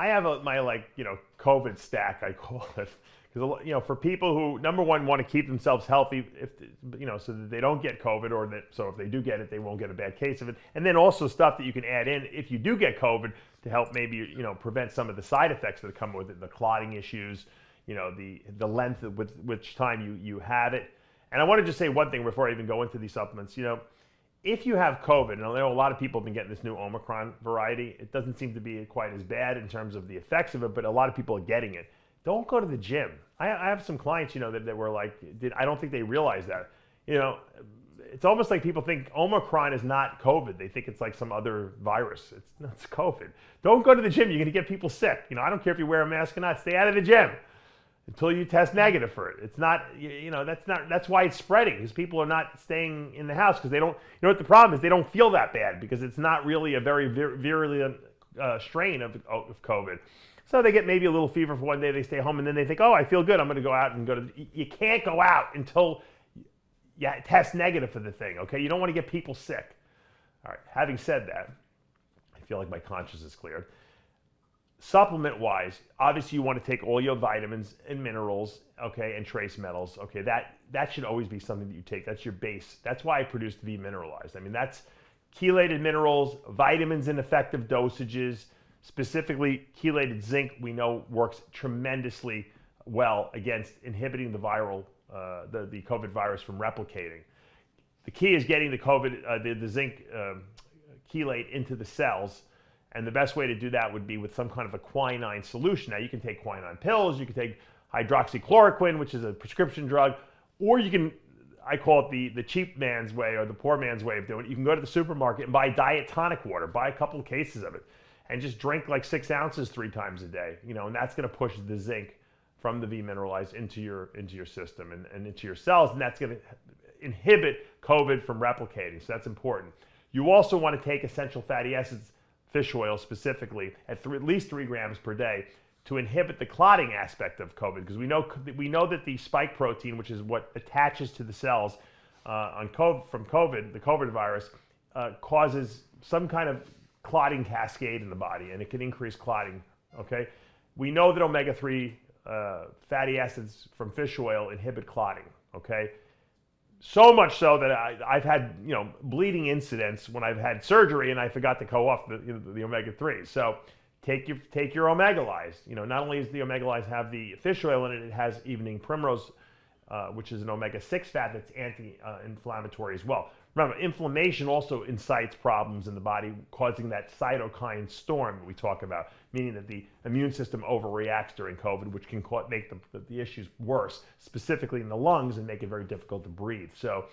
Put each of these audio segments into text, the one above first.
I have my COVID stack, I call it, because for people who number one want to keep themselves healthy, if so that they don't get COVID, or that so if they do get it, they won't get a bad case of it, and then also stuff that you can add in if you do get COVID to help maybe prevent some of the side effects that come with it, the clotting issues, the length with which time you have it. And I want to just say one thing before I even go into these supplements. If you have COVID, and I know a lot of people have been getting this new Omicron variety, it doesn't seem to be quite as bad in terms of the effects of it, but a lot of people are getting it. Don't go to the gym. I have some clients, that were like, I don't think they realize that. It's almost like people think Omicron is not COVID. They think it's like some other virus. It's COVID. Don't go to the gym. You're going to get people sick. I don't care if you wear a mask or not. Stay out of the gym until you test negative for it. It's not, that's why it's spreading, because people are not staying in the house because they don't, what the problem is, they don't feel that bad because it's not really a very virulent strain of COVID. So they get maybe a little fever for one day, they stay home, and then they think, oh, I feel good, I'm going to go out and you can't go out until you test negative for the thing, okay? You don't want to get people sick. All right, having said that, I feel like my conscience is cleared. Supplement-wise, obviously you want to take all your vitamins and minerals, okay, and trace metals, okay? That should always be something that you take. That's your base. That's why I produced V Mineralized. I mean, that's chelated minerals, vitamins in effective dosages, specifically chelated zinc. We know works tremendously well against inhibiting the viral, the COVID virus from replicating. The key is getting the COVID, the zinc chelate into the cells. And the best way to do that would be with some kind of a quinine solution. Now, you can take quinine pills, you can take hydroxychloroquine, which is a prescription drug, or you can, I call it the cheap man's way or the poor man's way of doing it. You can go to the supermarket and buy diet tonic water, buy a couple of cases of it, and just drink like 6 ounces 3 times a day. And that's going to push the zinc from the V Mineralized into your system and into your cells, and that's going to inhibit COVID from replicating. So that's important. You also want to take essential fatty acids, fish oil specifically, at least 3 grams per day to inhibit the clotting aspect of COVID, because we know that the spike protein, which is what attaches to the cells from COVID, the COVID virus, causes some kind of clotting cascade in the body, and it can increase clotting, okay? We know that omega-3 fatty acids from fish oil inhibit clotting, okay? So much so that I've had bleeding incidents when I've had surgery and I forgot to go off the omega-3. So take your Omega-Lyze. Not only does the Omega-Lyze have the fish oil in it, it has evening primrose, which is an omega-6 fat that's anti-inflammatory as well. Remember, inflammation also incites problems in the body, causing that cytokine storm that we talk about, meaning that the immune system overreacts during COVID, which can make the issues worse, specifically in the lungs, and make it very difficult to breathe. So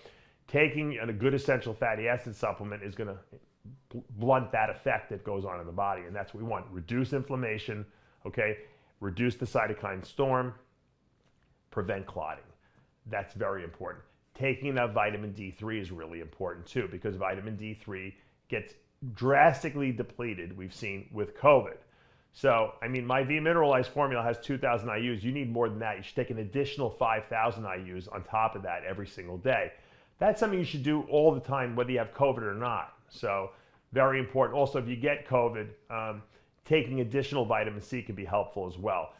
taking a good essential fatty acid supplement is going to blunt that effect that goes on in the body, and that's what we want. Reduce inflammation, okay? Reduce the cytokine storm, prevent clotting. That's very important. Taking that vitamin D3 is really important too, because vitamin D3 gets drastically depleted, we've seen, with COVID. So, I mean, my V Mineralized formula has 2,000 IUs. You need more than that. You should take an additional 5,000 IUs on top of that every single day. That's something you should do all the time, whether you have COVID or not. So, very important. Also, if you get COVID, taking additional vitamin C can be helpful as well.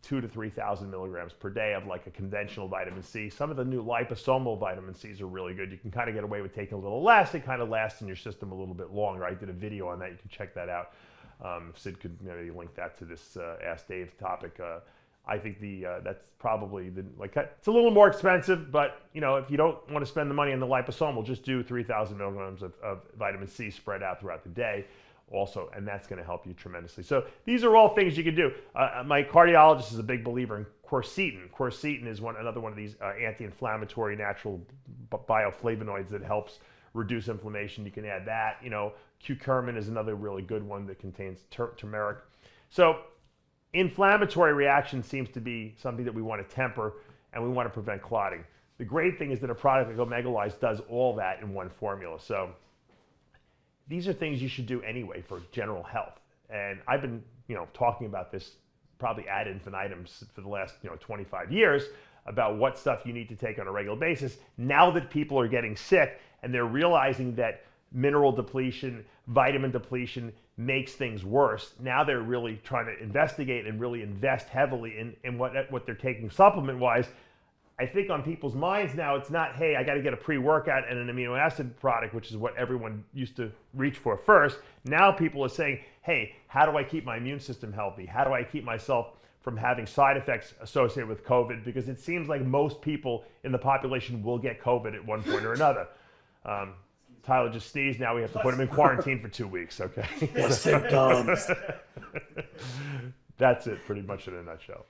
2,000 to 3,000 milligrams per day of like a conventional vitamin C. Some of the new liposomal vitamin Cs are really good. You can kind of get away with taking a little less. It kind of lasts in your system a little bit longer. I did a video on that. You can check that out. Sid could maybe link that to this Ask Dave topic. I think that's probably it's a little more expensive, but if you don't want to spend the money on the liposomal, just do 3,000 milligrams of vitamin C spread out throughout the day. Also, and that's going to help you tremendously. So these are all things you can do. My cardiologist is a big believer in quercetin. Quercetin is another one of these anti-inflammatory natural bioflavonoids that helps reduce inflammation. You can add that. Curcumin is another really good one that contains turmeric. So inflammatory reaction seems to be something that we want to temper, and we want to prevent clotting. The great thing is that a product like Omega-Lyze does all that in one formula. So these are things you should do anyway for general health. And I've been, talking about this probably ad infinitum for the last, 25 years about what stuff you need to take on a regular basis. Now that people are getting sick and they're realizing that mineral depletion, vitamin depletion makes things worse. Now they're really trying to investigate and really invest heavily in what they're taking supplement-wise. I think on people's minds now, it's not, hey, I got to get a pre-workout and an amino acid product, which is what everyone used to reach for first. Now people are saying, hey, how do I keep my immune system healthy? How do I keep myself from having side effects associated with COVID? Because it seems like most people in the population will get COVID at one point or another. Tyler just sneezed. Now we have to put him in quarantine for 2 weeks. Okay. Symptoms. That's it, pretty much in a nutshell.